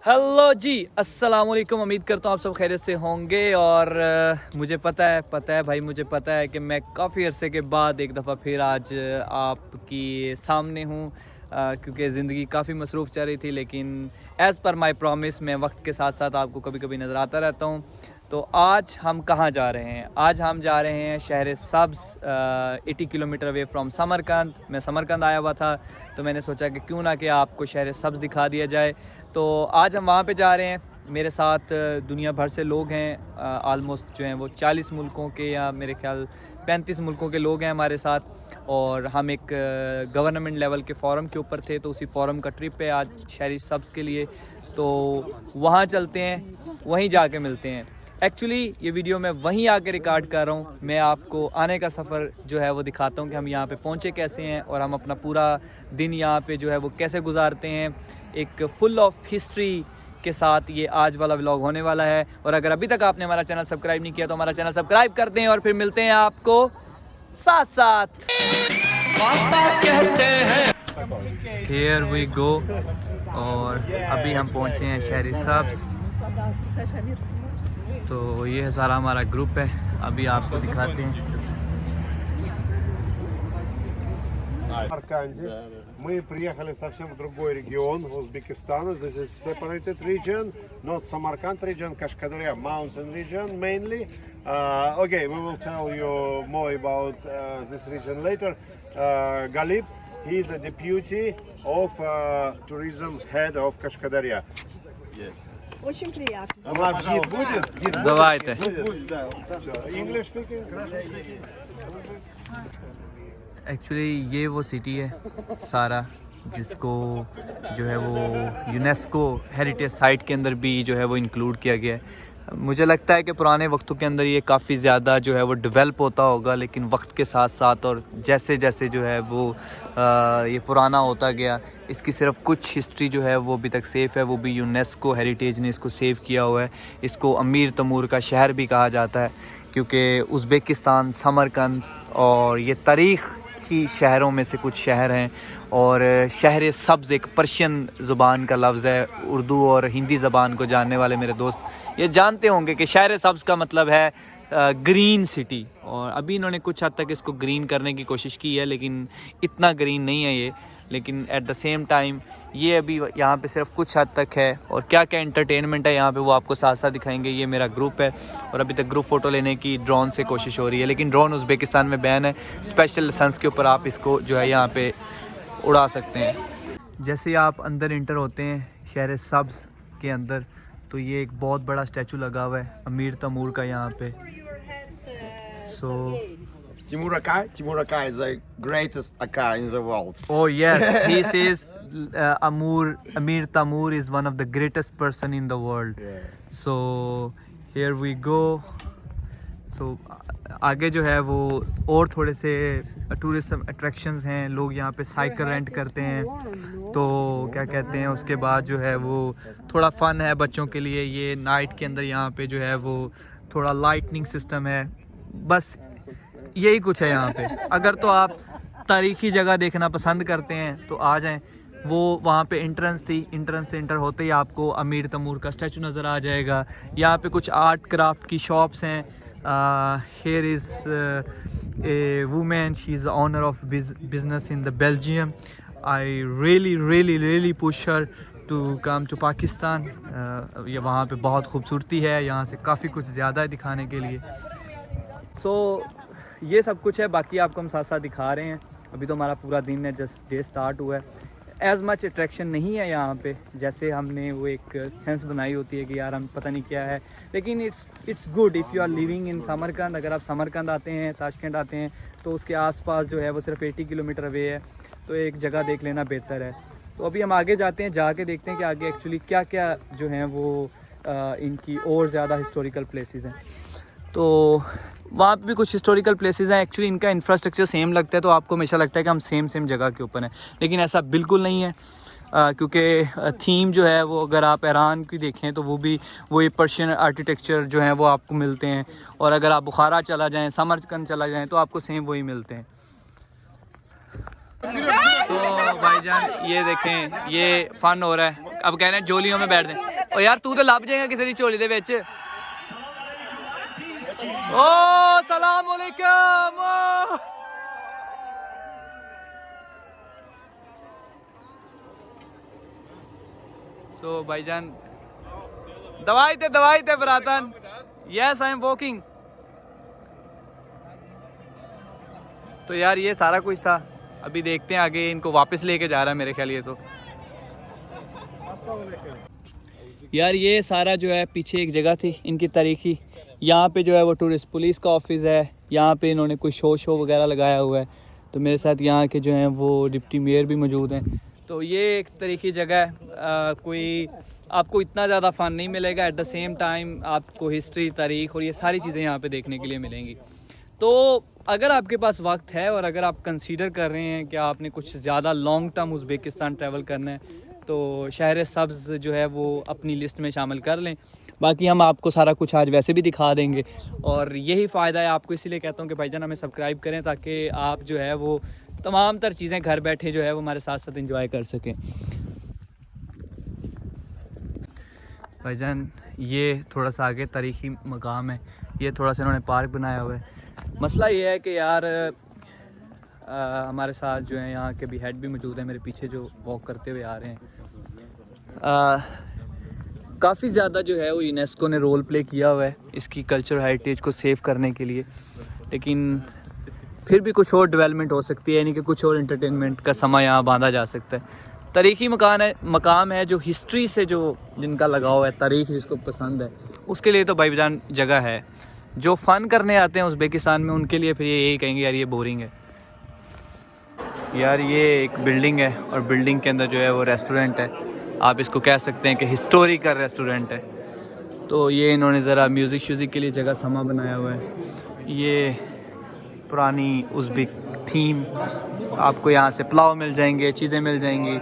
Hello जी, अस्सलाम वालेकुम। उम्मीद करता हूँ आप सब खैरियत से होंगे। और मुझे पता है भाई, मुझे पता है कि मैं काफ़ी अरसे के बाद एक दफ़ा फिर आज आपकी सामने हूँ, क्योंकि ज़िंदगी काफ़ी मसरूफ़ चल रही थी। लेकिन एज़ पर माई प्रॉमिस मैं वक्त के साथ साथ आपको कभी कभी नज़र आता रहता हूँ। तो आज हम कहाँ जा रहे हैं? आज हम जा रहे हैं शहर सब्ज़, 80 किलोमीटर अवे फ्रॉम समरकंद। मैं समरकंद आया हुआ था, तो मैंने सोचा कि क्यों ना कि आपको शहर सब्ज़ दिखा दिया जाए। तो आज हम वहाँ पे जा रहे हैं। मेरे साथ दुनिया भर से लोग हैं, आलमोस्ट जो हैं वो 40 मुल्कों के, या मेरे ख्याल 35 मुल्कों के लोग हैं हमारे साथ। और हम एक गवर्नमेंट लेवल के फ़ोरम के ऊपर थे, तो उसी फ़ोरम का ट्रिप है आज शहरी सब्ज़ के लिए। तो वहाँ चलते हैं, वहीं जाके मिलते हैं। एक्चुअली ये वीडियो मैं वहीं आके रिकॉर्ड कर रहा हूँ। मैं आपको आने का सफ़र जो है वो दिखाता हूँ कि हम यहाँ पे पहुँचे कैसे हैं, और हम अपना पूरा दिन यहाँ पे जो है वो कैसे गुजारते हैं। एक फुल ऑफ हिस्ट्री के साथ ये आज वाला व्लॉग होने वाला है। और अगर अभी तक आपने हमारा चैनल सब्सक्राइब नहीं किया तो हमारा चैनल सब्सक्राइब कर दें, और फिर मिलते हैं आपको साथ साथ। Here we go। और अभी हम पहुँचे हैं शहरी सब्ज़। तो ये है सारा हमारा ग्रुप है, अभी आपको दिखाते हैं। Мы приехали совсем в другой регион Узбекистана. This is separated region, not Samarkand region, Kashkadarya mountain region mainly. Okay, we will tell you more about this region later. Galip, he is a deputy of tourism head of Kashkadarya. Yes. Очень приятно. У нас гид будет? Гид будет? Давайте। Будет, да. English speaking? Actually ये वो city है सारा, जिसको जो है वो UNESCO heritage site के अंदर भी जो है वो इंक्लूड किया गया है। मुझे लगता है कि पुराने वक्तों के अंदर ये काफ़ी ज़्यादा जो है वो डेवलप होता होगा, लेकिन वक्त के साथ साथ और जैसे जैसे जो है वो ये पुराना होता गया, इसकी सिर्फ कुछ हिस्ट्री जो है वो अभी तक सेफ़ है। वो भी यूनेस्को हेरिटेज ने इसको सेव किया हुआ है। इसको अमीर तमूर का शहर भी कहा जाता है, क्योंकि उज़्बेकिस्तान, समरकंद और ये तारीख़ की शहरों में से कुछ शहर हैं। और शहर सब्ज़ एक पर्शियन ज़ुबान का लफ्ज़ है। उर्दू और हिंदी ज़बान को जानने वाले मेरे दोस्त ये जानते होंगे कि शहर सब्ज़ का मतलब है ग्रीन सिटी। और अभी इन्होंने कुछ हद तक इसको ग्रीन करने की कोशिश की है, लेकिन इतना ग्रीन नहीं है ये। लेकिन एट द सेम टाइम ये अभी यहाँ पे सिर्फ कुछ हद तक है। और क्या क्या एंटरटेनमेंट है यहाँ पे वो आपको साथ साथ दिखाएंगे। ये मेरा ग्रुप है, और अभी तक ग्रुप फ़ोटो लेने की ड्रोन से कोशिश हो रही है, लेकिन ड्रोन उज़्बेकिस्तान में बैन है। स्पेशल लाइसेंस के ऊपर आप इसको जो है यहाँ पे उड़ा सकते हैं। जैसे ही आप अंदर इंटर होते हैं शहर सब्ज़ के अंदर, तो ये एक बहुत बड़ा स्टैचू लगा हुआ है अमीर तमूर का यहाँ पे। Timur Akai is the greatest Akai in the world. Oh yes, he says Amir Tamur is one of the greatest person in the world. Yeah. So here we go. So आगे जो है वो और थोड़े से टूरिज्म अट्रैक्शंस हैं। लोग यहाँ पे साइकिल रेंट करते हैं, तो क्या कहते हैं, उसके बाद जो है वो थोड़ा फ़न है बच्चों के लिए। ये नाइट के अंदर यहाँ पे जो है वो थोड़ा लाइटनिंग सिस्टम है। बस यही कुछ है यहाँ पे। अगर तो आप तारीख़ी जगह देखना पसंद करते हैं तो आ जाएं। वो वहाँ पे एंट्रेंस थी, एंट्रेंस से एंटर होते ही आपको अमीर तमूर का स्टैचू नज़र आ जाएगा। यहाँ पे कुछ आर्ट क्राफ्ट की शॉप्स हैं। here is a woman, she is the owner of business in the Belgium. I really push her to come to Pakistan. ये वहाँ पे बहुत खूबसूरती है, यहाँ से काफ़ी कुछ ज़्यादा है दिखाने के लिए। So ये सब कुछ है, बाकी आपको हम साथ साथ दिखा रहे हैं। अभी तो हमारा पूरा दिन है, जस्ट डे स्टार्ट हुआ है। एज़ मच अट्रैक्शन नहीं है यहाँ पे, जैसे हमने वो एक सेंस बनाई होती है कि यार हम पता नहीं क्या है। लेकिन it's good if you are living in Samarkand. अगर आप समरकंद आते हैं, ताशकंद आते हैं, तो उसके आसपास जो है वो सिर्फ 80 किलोमीटर अवे है, तो एक जगह देख लेना बेहतर है। तो अभी हम आगे जाते हैं, जाके देखते हैं कि आगे एक्चुअली क्या क्या जो हैं वो इनकी और ज़्यादा हिस्टोरिकल प्लेसेस हैं। तो वहाँ पे भी कुछ हिस्टोरिकल प्लेसेस हैं। एक्चुअली इनका इंफ्रास्ट्रक्चर सेम लगता है, तो आपको हमेशा लगता है कि हम सेम जगह के ऊपर हैं, लेकिन ऐसा बिल्कुल नहीं है। क्योंकि थीम जो है वो, अगर आप ईरान की देखें तो वो भी वही पर्शियन आर्किटेक्चर जो है वो आपको मिलते हैं। और अगर आप बुखारा चला जाएँ, समरकंद चला जाएँ, तो आपको सेम वही मिलते हैं। तो भाईजान ये देखें, ये फन हो रहा है। अब कह रहे हैं जोलियों में बैठ दें। और यार तू तो लभ जाएगा किसी की झोली दे विच। ओ सलाम अलैकुम। सो भाईजान दवाई थे बरातन। Yes I am walking. तो यार ये सारा कुछ था। अभी देखते हैं आगे, इनको वापस लेके जा रहा है मेरे ख्याल ये तो। यार ये सारा जो है पीछे एक जगह थी इनकी तारीखी, यहाँ पे जो है वो टूरिस्ट पुलिस का ऑफिस है। यहाँ पे इन्होंने कोई शो वगैरह लगाया हुआ है। तो मेरे साथ यहाँ के जो हैं वो डिप्टी मेयर भी मौजूद हैं। तो ये एक तरीकी जगह है। कोई आपको इतना ज़्यादा फ़न नहीं मिलेगा, एट द सेम टाइम आपको हिस्ट्री, तारीख़ और ये सारी चीज़ें यहाँ पे देखने के लिए मिलेंगी। तो अगर आपके पास वक्त है और अगर आप कंसीडर कर रहे हैं कि आपने कुछ ज़्यादा लॉन्ग टर्म उज़्बेकिस्तान ट्रैवल करना है, तो शहर सब्ज़ जो है वो अपनी लिस्ट में शामिल कर लें। बाकी हम आपको सारा कुछ आज वैसे भी दिखा देंगे। और यही फ़ायदा है आपको, इसीलिए कहता हूँ कि भाईजान हमें सब्सक्राइब करें ताकि आप जो है वो तमाम तर चीज़ें घर बैठे जो है वो हमारे साथ साथ एंजॉय कर सकें। भाईजान ये थोड़ा सा आगे तारीखी मकाम है, ये थोड़ा सा इन्होंने पार्क बनाया हुआ है। मसला ये है कि यार हमारे साथ जो है यहाँ के भी हेड भी मौजूद है, मेरे पीछे जो वॉक करते हुए आ रहे हैं। काफ़ी ज़्यादा जो है वो यूनेस्को ने रोल प्ले किया हुआ है इसकी कल्चर हेरिटेज को सेव करने के लिए, लेकिन फिर भी कुछ और डेवलपमेंट हो सकती है, यानी कि कुछ और एंटरटेनमेंट का समय यहाँ बांधा जा सकता है। तारीखी मकाम है जो हिस्ट्री से जो जिनका लगाव है, तारीख जिसको पसंद है, उसके लिए तो भाईजान जगह है। जो फ़न करने आते हैं उज़्बेकिस्तान में उनके लिए फिर ये यही कहेंगे यार ये बोरिंग है। यार ये एक बिल्डिंग है और बिल्डिंग के अंदर जो है वो रेस्टोरेंट है। आप इसको कह सकते हैं कि हिस्टोरिकल रेस्टोरेंट है। तो ये इन्होंने ज़रा म्यूज़िक श्यूज़िक के लिए जगह समा बनाया हुआ है। ये पुरानी उज़्बेक थीम, आपको यहाँ से पुलाव मिल जाएंगे, चीज़ें मिल जाएंगी।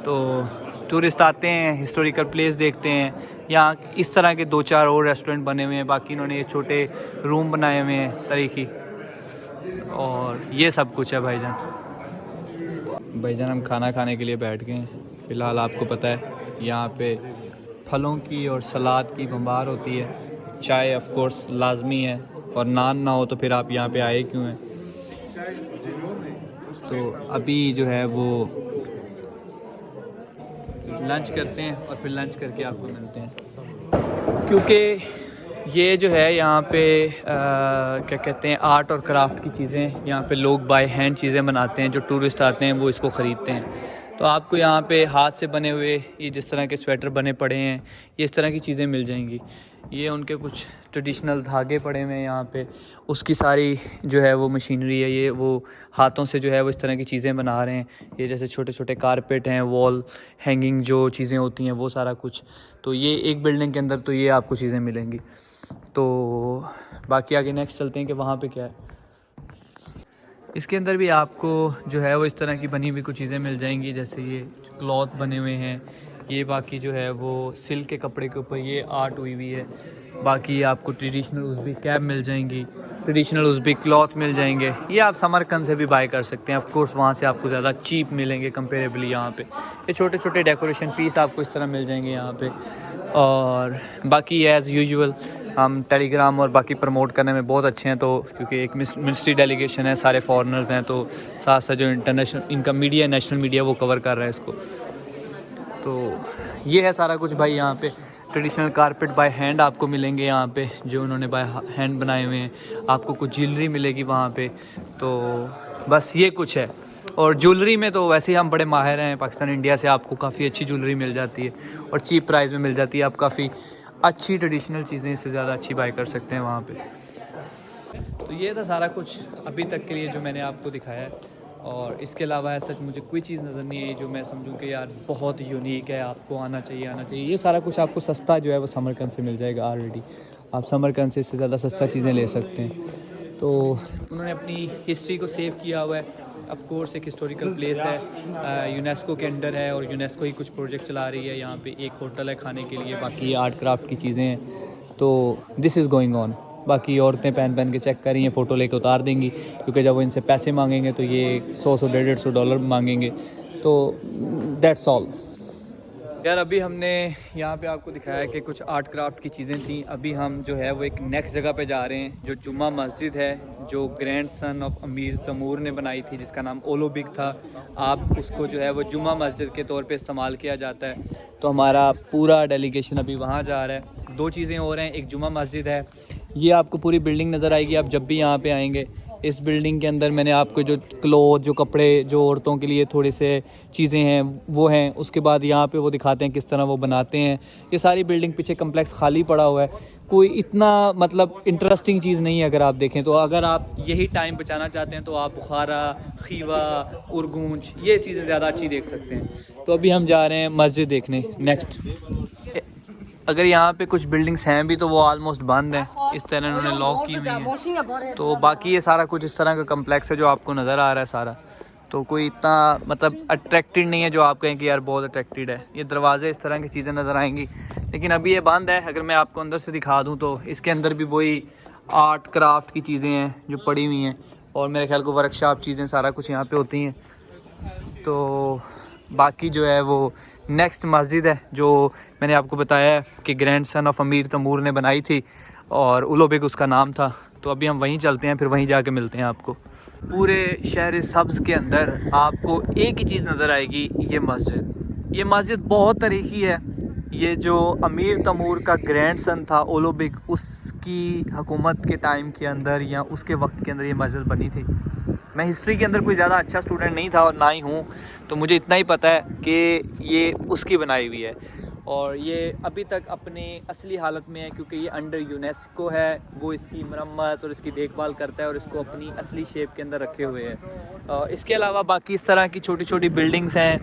तो टूरिस्ट आते हैं, हिस्टोरिकल प्लेस देखते हैं। यहाँ इस तरह के 2-4 और रेस्टोरेंट बने हुए हैं, बाकी इन्होंने ये छोटे रूम बनाए हुए हैं तारीखी। और ये सब कुछ है भाईजान हम खाना खाने के लिए बैठ गए हैं। फ़िलहाल आपको पता है यहाँ पे फलों की और सलाद की बम्बार होती है। चाय ऑफ कोर्स लाजमी है, और नान ना हो तो फिर आप यहाँ पे आए क्यों हैं। तो अभी जो है वो लंच करते हैं और फिर लंच करके आपको मिलते हैं। क्योंकि ये जो है यहाँ पे क्या कहते हैं, आर्ट और क्राफ्ट की चीज़ें यहाँ पे लोग बाय हैंड चीज़ें बनाते हैं। जो टूरिस्ट आते हैं वो इसको ख़रीदते हैं। तो आपको यहाँ पे हाथ से बने हुए ये जिस तरह के स्वेटर बने पड़े हैं, ये इस तरह की चीज़ें मिल जाएंगी। ये उनके कुछ ट्रेडिशनल धागे पड़े हुए हैं यहाँ पे, उसकी सारी जो है वो मशीनरी है। ये वो हाथों से जो है वो इस तरह की चीज़ें बना रहे हैं। ये जैसे छोटे छोटे कारपेट हैं, वॉल हैंगिंग जो चीज़ें होती हैं वो सारा कुछ। तो ये एक बिल्डिंग के अंदर तो ये आपको चीज़ें मिलेंगी। तो बाकी आगे नेक्स्ट चलते हैं कि वहाँ पे क्या है। इसके अंदर भी आपको जो है वो इस तरह की बनी हुई कुछ चीज़ें मिल जाएंगी, जैसे ये क्लॉथ बने हुए हैं। ये बाकी जो है वो सिल्क के कपड़े के ऊपर ये आर्ट हुई हुई है। बाकी आपको ट्रेडिशनल उज़्बेक कैप मिल जाएंगी, ट्रेडिशनल उज़्बेक क्लॉथ मिल जाएंगे। ये आप समरकंद से भी बाय कर सकते हैं। ऑफ कोर्स वहाँ से आपको ज़्यादा चीप मिलेंगे कंपेरेबली यहाँ पे। ये छोटे छोटे डेकोरेशन पीस आपको इस तरह मिल जाएंगे यहाँ पे। और बाकी एज़ यूजुअल हम टेलीग्राम और बाकी प्रमोट करने में बहुत अच्छे हैं। तो क्योंकि एक मिनिस्ट्री डेलीगेशन है, सारे फॉरेनर्स हैं, तो साथ साथ जो इंटरनेशनल इनका मीडिया, नेशनल मीडिया वो कवर कर रहा है इसको। तो ये है सारा कुछ भाई। यहाँ पे ट्रेडिशनल कारपेट बाय हैंड आपको मिलेंगे यहाँ पे, जो उन्होंने बाय हैंड बनाए हुए हैं। आपको कुछ ज्वेलरी मिलेगी वहाँ पे। तो बस ये कुछ है। और ज्वेलरी में तो वैसे ही हम बड़े माहिर हैं। पाकिस्तान इंडिया से आपको काफ़ी अच्छी ज्वेलरी मिल जाती है और चीप प्राइस में मिल जाती है। आप काफ़ी अच्छी ट्रेडिशनल चीज़ें इससे ज़्यादा अच्छी बाय कर सकते हैं वहाँ पे। तो ये था सारा कुछ अभी तक के लिए जो मैंने आपको दिखाया है। और इसके अलावा ऐसा मुझे कोई चीज़ नज़र नहीं आई जो मैं समझूं कि यार बहुत यूनिक है, आपको आना चाहिए। ये सारा कुछ आपको सस्ता जो है वो समरकंद से मिल जाएगा। ऑलरेडी आप समरकंद से इससे ज़्यादा सस्ता चीज़ें ले सकते हैं। तो उन्होंने अपनी हिस्ट्री को सेव किया हुआ है। ऑफ कोर्स एक हिस्टोरिकल प्लेस है, यूनेस्को के अंडर है, और यूनेस्को ही कुछ प्रोजेक्ट चला रही है। यहाँ पे एक होटल है खाने के लिए, बाकी आर्ट क्राफ्ट की चीज़ें हैं। तो दिस इज़ गोइंग ऑन। बाकी औरतें पहन पहन के चेक कर रही हैं, फ़ोटो लेके उतार देंगी, क्योंकि जब वो इनसे पैसे मांगेंगे तो ये 100 150 डॉलर मांगेंगे। तो दैट्स ऑल यार। अभी हमने यहाँ पे आपको दिखाया कि कुछ आर्ट क्राफ्ट की चीज़ें थी। अभी हम जो है वो एक नेक्स्ट जगह पे जा रहे हैं, जो जुम्मा मस्जिद है, जो ग्रैंड सन ऑफ अमीर तैमूर ने बनाई थी, जिसका नाम ओलो बिग था। आप उसको जो है वो जुम्मा मस्जिद के तौर पे इस्तेमाल किया जाता है। तो हमारा पूरा डेलीगेशन अभी वहाँ जा रहा है। दो चीज़ें हो रही हैं, एक जुम्मा मस्जिद है, ये आपको पूरी बिल्डिंग नज़र आएगी आप जब भी यहाँ पे आएंगे। इस बिल्डिंग के अंदर मैंने आपको जो क्लोथ, जो कपड़े, जो औरतों के लिए थोड़े से चीज़ें हैं वो हैं। उसके बाद यहाँ पे वो दिखाते हैं किस तरह वो बनाते हैं। ये सारी बिल्डिंग पीछे कम्प्लेक्स खाली पड़ा हुआ है, कोई इतना मतलब इंटरेस्टिंग चीज़ नहीं है अगर आप देखें तो। अगर आप यही टाइम बचाना चाहते हैं तो आप बुखारा, खीवा, उरगूंज, ये चीज़ें ज़्यादा अच्छी देख सकते हैं। तो अभी हम जा रहे हैं मस्जिद देखने नेक्स्ट। अगर यहाँ पे कुछ बिल्डिंग्स हैं भी तो वो ऑलमोस्ट बंद हैं, इस तरह इन्होंने लॉक की हुई हैं। तो बाकी ये सारा कुछ इस तरह का कम्प्लेक्स है जो आपको नज़र आ रहा है सारा। तो कोई इतना मतलब अट्रैक्टेड नहीं है जो आप कहें कि यार बहुत अट्रैक्टेड है। ये दरवाजे, इस तरह की चीज़ें नज़र आएंगी, लेकिन अभी ये बंद है। अगर मैं आपको अंदर से दिखा दूँ तो इसके अंदर भी वही आर्ट क्राफ्ट की चीज़ें हैं जो पड़ी हुई हैं, और मेरे ख्याल को वर्कशॉप चीज़ें सारा कुछ यहाँ पे होती हैं। तो बाकी जो है वो नेक्स्ट मस्जिद है जो मैंने आपको बताया है कि ग्रैंड सन ऑफ अमीर तैमूर ने बनाई थी, और उलो बिग उसका नाम था। तो अभी हम वहीं चलते हैं, फिर वहीं जाके मिलते हैं आपको। पूरे शहर सब्ज़ के अंदर आपको एक ही चीज़ नज़र आएगी, ये मस्जिद। ये मस्जिद बहुत तारीखी है। ये जो अमीर तैमूर का ग्रैंड सन था ओलो बिग, उसकी हुकूमत के टाइम के अंदर या उसके वक्त के अंदर ये मस्जिद बनी थी। मैं हिस्ट्री के अंदर कोई ज़्यादा अच्छा स्टूडेंट नहीं था और ना ही हूँ, तो मुझे इतना ही पता है कि ये उसकी बनाई हुई है, और ये अभी तक अपनी असली हालत में है, क्योंकि ये अंडर यूनेस्को है। वो इसकी मरम्मत और इसकी देखभाल करता है और इसको अपनी असली शेप के अंदर रखे हुए है। इसके अलावा बाकी इस तरह की छोटी छोटी बिल्डिंग्स हैं,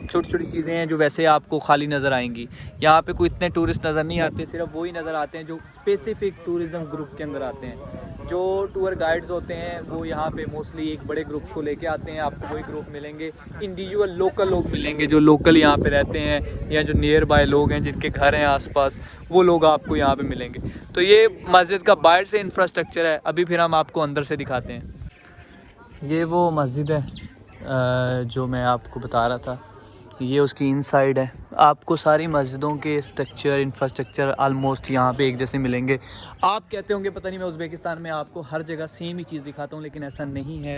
छोटी छोटी चीज़ें हैं जो वैसे आपको खाली नज़र आएंगी। यहाँ पे कोई इतने टूरिस्ट नज़र नहीं आते, सिर्फ वही नज़र आते हैं जो स्पेसिफ़िक टूरिज़म ग्रुप के अंदर आते हैं। जो टूर गाइड्स होते हैं वो यहाँ पे मोस्टली एक बड़े ग्रुप को लेके आते हैं। आपको वही ग्रुप मिलेंगे, इंडिविजुअल लोकल लोग मिलेंगे जो लोकल यहाँ पे रहते हैं, या जो नियर बाय लोग हैं जिनके घर हैं आसपास, वो लोग आपको यहाँ पे मिलेंगे। तो ये मस्जिद का बाहर से इंफ्रास्ट्रक्चर है। अभी फिर हम आपको अंदर से दिखाते हैं। ये वो मस्जिद है जो मैं आपको बता रहा था, ये उसकी इनसाइड है। आपको सारी मस्जिदों के स्ट्रक्चर, इंफ्रास्ट्रक्चर आलमोस्ट यहाँ पे एक जैसे मिलेंगे। आप कहते होंगे पता नहीं मैं उज़्बेकिस्तान में आपको हर जगह सेम ही चीज़ दिखाता हूँ, लेकिन ऐसा नहीं है।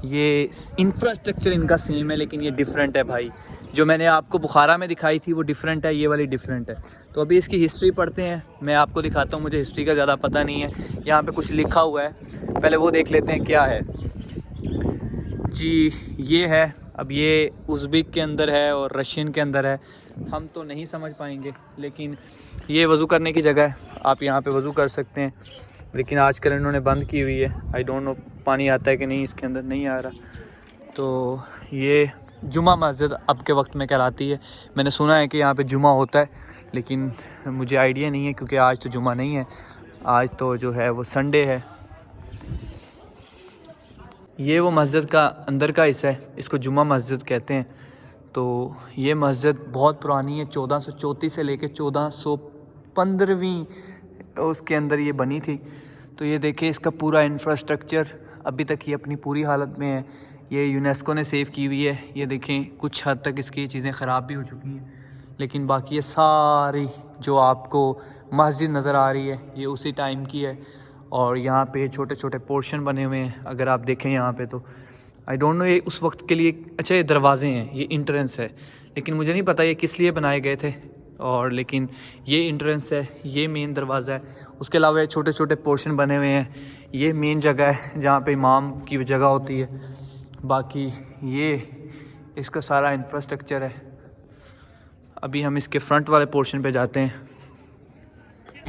ये इंफ्रास्ट्रक्चर इनका सेम है, लेकिन ये डिफरेंट है भाई। जो मैंने आपको बुखारा में दिखाई थी वो डिफरेंट है, ये वाली डिफरेंट है। तो अभी इसकी हिस्ट्री पढ़ते हैं, मैं आपको दिखाता हूँ। मुझे हिस्ट्री का ज़्यादा पता नहीं है। यहाँ पर कुछ लिखा हुआ है, पहले वो देख लेते हैं क्या है जी। ये है, अब ये उज़्बेक के अंदर है और रशियन के अंदर है, हम तो नहीं समझ पाएंगे। लेकिन ये वज़ू करने की जगह है, आप यहाँ पे वज़ू कर सकते हैं, लेकिन आजकल इन्होंने बंद की हुई है। आई डोंट नो पानी आता है कि नहीं, इसके अंदर नहीं आ रहा। तो ये जुमा मस्जिद अब के वक्त में कहलाती है। मैंने सुना है कि यहाँ पे जुमा होता है, लेकिन मुझे आइडिया नहीं है क्योंकि आज तो जुमा नहीं है, आज तो जो है वो संडे है। ये वो मस्जिद का अंदर का हिस्सा है, इसको जुमा मस्जिद कहते हैं। तो ये मस्जिद बहुत पुरानी है, 1434 से लेकर 1415वीं उसके अंदर ये बनी थी। तो ये देखिए इसका पूरा इंफ्रास्ट्रक्चर अभी तक ये अपनी पूरी हालत में है। ये यूनेस्को ने सेव की हुई है। ये देखें कुछ हद तक इसकी चीज़ें ख़राब भी हो चुकी हैं, लेकिन बाकी ये सारी जो आपको मस्जिद नज़र आ रही है ये उसी टाइम की है। और यहाँ पे छोटे छोटे पोर्शन बने हुए हैं, अगर आप देखें यहाँ पे तो आई डोंट नो ये उस वक्त के लिए। अच्छा ये दरवाजे हैं, ये इंट्रेंस है, लेकिन मुझे नहीं पता ये किस लिए बनाए गए थे। और लेकिन ये इंट्रेंस है, ये मेन दरवाज़ा है। उसके अलावा ये छोटे छोटे पोर्शन बने हुए हैं, ये मेन जगह है जहाँ पे इमाम की जगह होती है। बाकी ये इसका सारा इंफ्रास्ट्रक्चर है। अभी हम इसके फ्रंट वाले पोर्शन पे जाते हैं।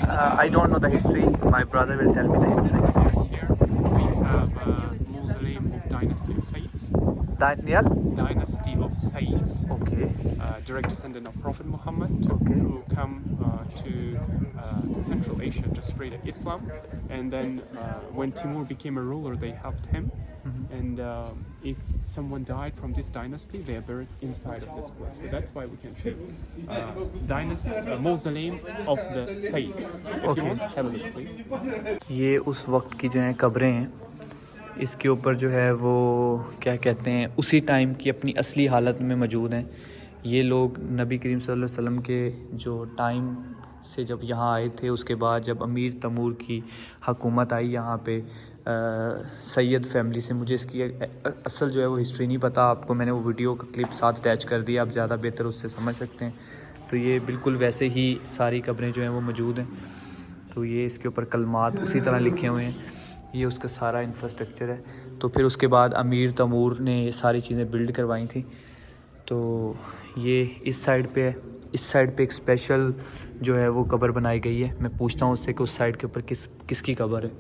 I don't know the history. My brother will tell me the history. Here we have a mausoleum of Dynasty of Sayyids. Yeah? Dynasty of Sayyids. Okay. Direct descendant of Prophet Muhammad, Okay. who come to Central Asia to spread Islam. And then when Timur became a ruler, they helped him. And if someone died from this dynasty, they are buried inside of this place. So that's why we can say mausoleum of the Sayyids. If you want, have a look, please. ये उस वक्त की जो हैं कब्रें हैं, इसके ऊपर जो है वो क्या कहते हैं उसी टाइम की अपनी असली हालत में मौजूद हैं। ये लोग नबी करीम सल्लल्लाहु अलैहि वसल्लम के जो टाइम से जब यहाँ आए थे, उसके बाद जब अमीर तमूर की हुकूमत आई यहाँ पे सैयद फैमिली से, मुझे इसकी असल जो है वो हिस्ट्री नहीं पता, आपको मैंने वो वीडियो का क्लिप साथ अटैच कर दिया, आप ज़्यादा बेहतर उससे समझ सकते हैं। तो ये बिल्कुल वैसे ही सारी कब्रें जो हैं वो मौजूद हैं। तो ये इसके ऊपर कलमात उसी तरह लिखे हुए हैं, ये उसका सारा इंफ्रास्ट्रक्चर है। तो फिर उसके बाद अमीर तमूर ने ये सारी चीज़ें बिल्ड करवाई थी। तो ये इस साइड पे है, इस साइड पे एक स्पेशल जो है वो कब्र बनाई गई है। मैं पूछता हूँ उससे कि उस साइड के ऊपर किसकी कब्र है।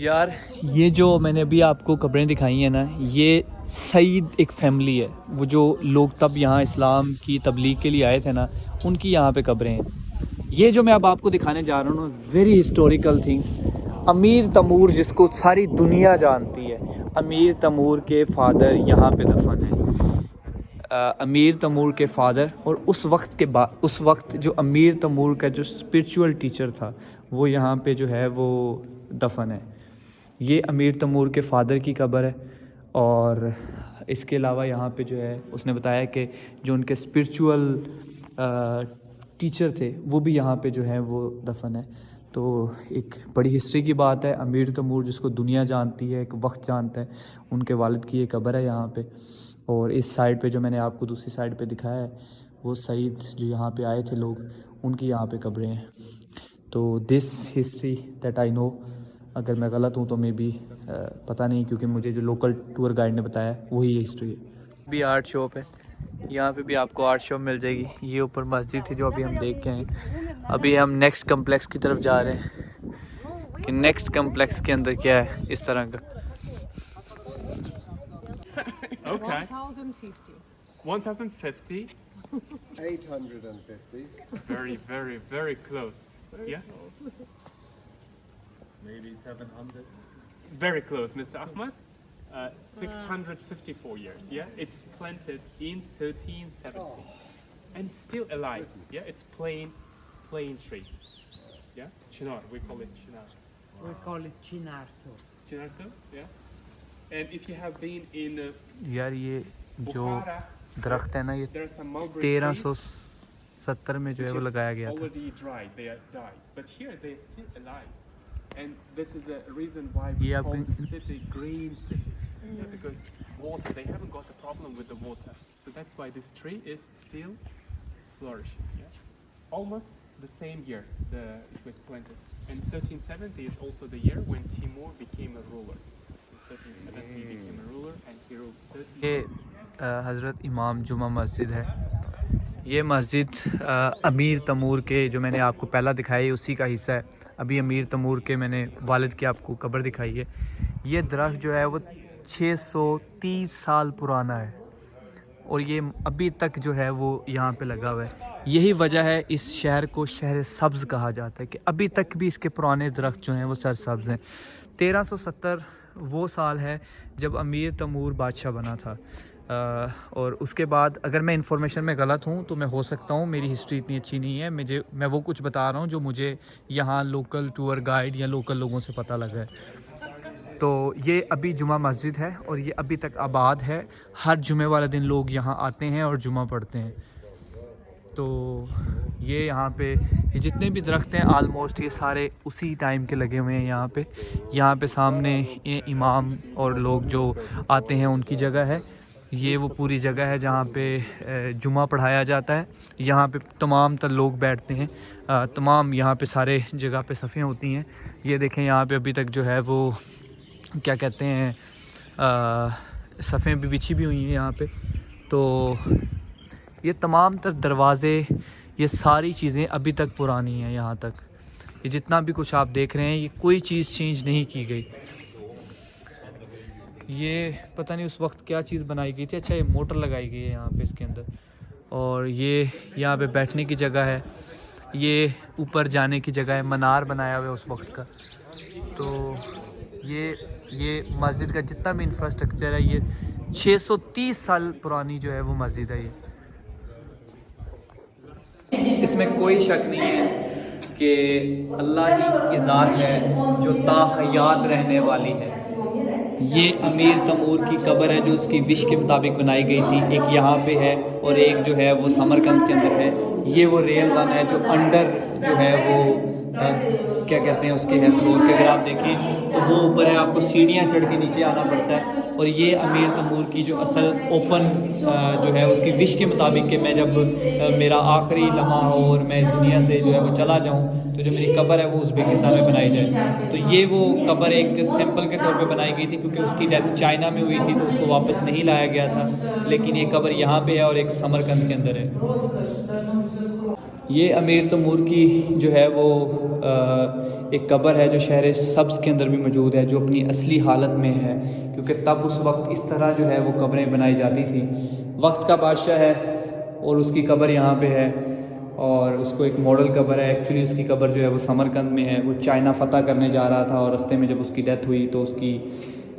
यार ये जो मैंने अभी आपको कब्रें दिखाई हैं ना, ये सईद एक फैमिली है। वो जो लोग तब यहाँ इस्लाम की तबलीग के लिए आए थे ना, उनकी यहाँ पे कब्रें हैं। ये जो मैं अब आपको दिखाने जा रहा हूँ, वेरी हिस्टोरिकल थिंग्स। अमीर तमूर जिसको सारी दुनिया जानती है, अमीर तमूर के फादर यहाँ पे दफन है। अमीर तमूर के फादर और उस वक्त जो अमीर तमूर का जो स्पिरिचुअल टीचर था, वो यहाँ पे जो है वो दफन है। ये अमीर तमूर के फादर की कब्र है। और इसके अलावा यहाँ पे जो है उसने बताया कि जो उनके स्पिरिचुअल टीचर थे वो भी यहाँ पे जो है वो दफन है। तो एक बड़ी हिस्ट्री की बात है। अमीर तमूर जिसको दुनिया जानती है, एक वक्त जानता है, उनके वालिद की ये कब्र है यहाँ पे। और इस साइड पे जो मैंने आपको दूसरी साइड पे दिखाया है, वो सईद जो यहाँ पे आए थे लोग, उनकी यहाँ पे कब्रें हैं। तो this history that I know, अगर मैं गलत हूँ तो मे बी पता नहीं, क्योंकि मुझे जो लोकल टूर गाइड ने बताया वही हिस्ट्री है। भी आर्ट शॉप है, यहाँ पे भी आपको आर्ट शॉप मिल जाएगी। ये ऊपर मस्जिद थी जो अभी हम देख के हैं। अभी हम नेक्स्ट कम्प्लेक्स की तरफ जा रहे हैं कि नेक्स्ट कम्प्लेक्स के अंदर क्या है इस तरह का। Okay. 1050. 850. Very, very, very close. Yeah? Maybe 700. Very close, Mr. Ahmad. 654 years. Yeah? It's planted in 1370. And still alive. Yeah? It's plain tree. Yeah? Chinar, we call it chinar. We call it chinarto. Chinarto? Yeah? And if you have been in यार ये जो Bukhara, दरख्त है ना, ये there are some mulberry 1370 में जो है वो trees लगाया गया था। already dried, they are died. But here they are still alive. And this is a reason why we Yeah, call but- the city green city. Yeah, because water, they haven't got a problem with the water. So that's why this tree is still flourishing. Yeah? Almost the same year it was planted. And 1370 is also the year when Timur became a ruler. In 1370 he became a ruler and he ruled 30 ये हज़रत इमाम जुमा मस्जिद है। ये मस्जिद अमीर तमूर के जो मैंने आपको पहला दिखाई उसी का हिस्सा है। अभी अमीर तमूर के मैंने वालिद की आपको कब्र दिखाई है। ये दरख्त जो है वो 630 साल पुराना है और ये अभी तक जो है वो यहाँ पे लगा हुआ है। यही वजह है इस शहर को शहर सब्ज़ कहा जाता है कि अभी तक भी इसके पुराने दरख्त जो हैं वो सरसब्ज़ हैं। 1370 वो साल है जब अमीर तमूर बादशाह बना था। और उसके बाद अगर मैं इन्फॉर्मेशन में गलत हूँ तो मैं हो सकता हूँ, मेरी हिस्ट्री इतनी अच्छी नहीं है, मैं वो कुछ बता रहा हूँ जो मुझे यहाँ लोकल टूर गाइड या लोकल लोगों से पता लगा है। तो ये अभी जुमा मस्जिद है और ये अभी तक आबाद है। हर जुमे वाले दिन लोग यहाँ आते हैं और जुमा पढ़ते हैं। तो ये यहाँ पे ये जितने भी दरख्त हैं आलमोस्ट ये सारे उसी टाइम के लगे हुए हैं यहाँ पे सामने ये इमाम और लोग जो आते हैं उनकी जगह है। ये वो पूरी जगह है जहाँ पे जुमा पढ़ाया जाता है। यहाँ पे तमाम तर लोग बैठते हैं, तमाम यहाँ पे सारे जगह पे सफ़ें होती हैं। ये देखें यहाँ पे अभी तक जो है वो क्या कहते हैं सफ़ें भी बिछी भी हुई हैं यहाँ पे। तो ये तमाम तर दरवाज़े, ये सारी चीज़ें अभी तक पुरानी हैं यहाँ तक। ये जितना भी कुछ आप देख रहे हैं ये कोई चीज़ चेंज नहीं की गई। ये पता नहीं उस वक्त क्या चीज़ बनाई गई थी। अच्छा ये मोटर लगाई गई है यहाँ पे इसके अंदर और ये यहाँ पे बैठने की जगह है, ये ऊपर जाने की जगह है, मनार बनाया हुआ है उस वक्त का। तो ये ये मस्जिद का जितना भी इंफ्रास्ट्रक्चर है, ये 630 साल पुरानी जो है वो मस्जिद है। ये इसमें कोई शक नहीं है कि अल्लाह ही की ज़ात है जो ताहयात रहने वाली है। ये अमीर तैमूर की कब्र है जो उसकी विश के मुताबिक बनाई गई थी। एक यहाँ पे है और एक जो है वो समरकंद के अंदर है। ये वो रेल वन है जो अंडर जो है वो क्या कहते हैं उसके है फ्लोर के, अगर आप देखें तो वो ऊपर है, आपको सीढ़ियाँ चढ़ के नीचे आना पड़ता है। और ये अमीर तैमूर की जो असल ओपन जो है उसकी विश के मुताबिक कि मैं जब मेरा आखिरी लम्हा हो और मैं दुनिया से जो है वो चला जाऊँ तो जो मेरी कब्र है वो उज़्बेकिस्तान में बनाई जाए। तो ये वो कब्र एक सिंपल के तौर पे बनाई गई थी क्योंकि उसकी डेथ चाइना में हुई थी तो उसको वापस नहीं लाया गया था, लेकिन ये कब्र यहाँ पे है और एक समरकंद के अंदर है। ये अमीर तैमूर की जो है वो एक कब्र है जो शहर सब्ज़ के अंदर भी मौजूद है, जो अपनी असली हालत में है क्योंकि तब उस वक्त इस तरह जो है वो कब्रें बनाई जाती थी। वक्त का बादशाह है और उसकी कब्र यहाँ पे है और उसको एक मॉडल कब्र है। एक्चुअली उसकी कब्र जो है वो समरकंद में है। वो चाइना फ़तह करने जा रहा था और रास्ते में जब उसकी डेथ हुई तो उसकी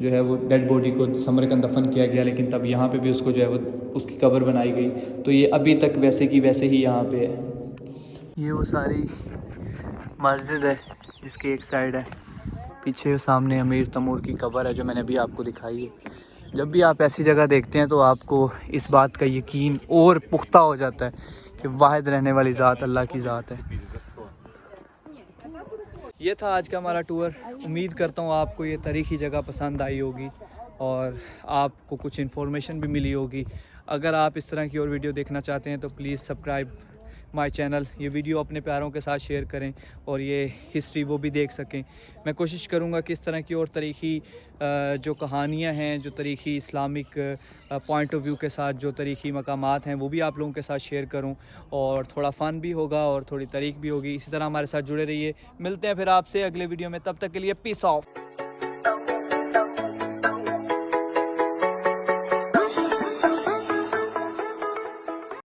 जो है वो डेड बॉडी को समरकंद दफन किया गया, लेकिन तब यहाँ पे भी उसको जो है वो उसकी कब्र बनाई गई। तो ये अभी तक वैसे की वैसे ही यहाँ पे है। ये वो सारी मस्जिद है जिसकी एक साइड है, पीछे सामने अमीर तैमूर की कब्र है जो मैंने अभी आपको दिखाई है। जब भी आप ऐसी जगह देखते हैं तो आपको इस बात का यकीन और पुख्ता हो जाता है कि वाहिद रहने वाली ज़ात अल्लाह की ज़ात है। ये था आज का हमारा टूर। उम्मीद करता हूँ आपको ये तारीख़ी जगह पसंद आई होगी और आपको कुछ इन्फॉर्मेशन भी मिली होगी। अगर आप इस तरह की और वीडियो देखना चाहते हैं तो प्लीज़ सब्सक्राइब माय चैनल। ये वीडियो अपने प्यारों के साथ शेयर करें और ये हिस्ट्री वो भी देख सकें। मैं कोशिश करूँगा कि इस तरह की और तारीख़ी जो कहानियाँ हैं, जो तारीख़ी इस्लामिक पॉइंट ऑफ व्यू के साथ जो तारीख़ी मकामात हैं वो भी आप लोगों के साथ शेयर करूँ और थोड़ा फ़न भी होगा और थोड़ी तारीख़ भी होगी। इसी तरह हमारे साथ जुड़े रहिए। मिलते हैं फिर आपसे अगले वीडियो में, तब तक के लिए पीस ऑफ।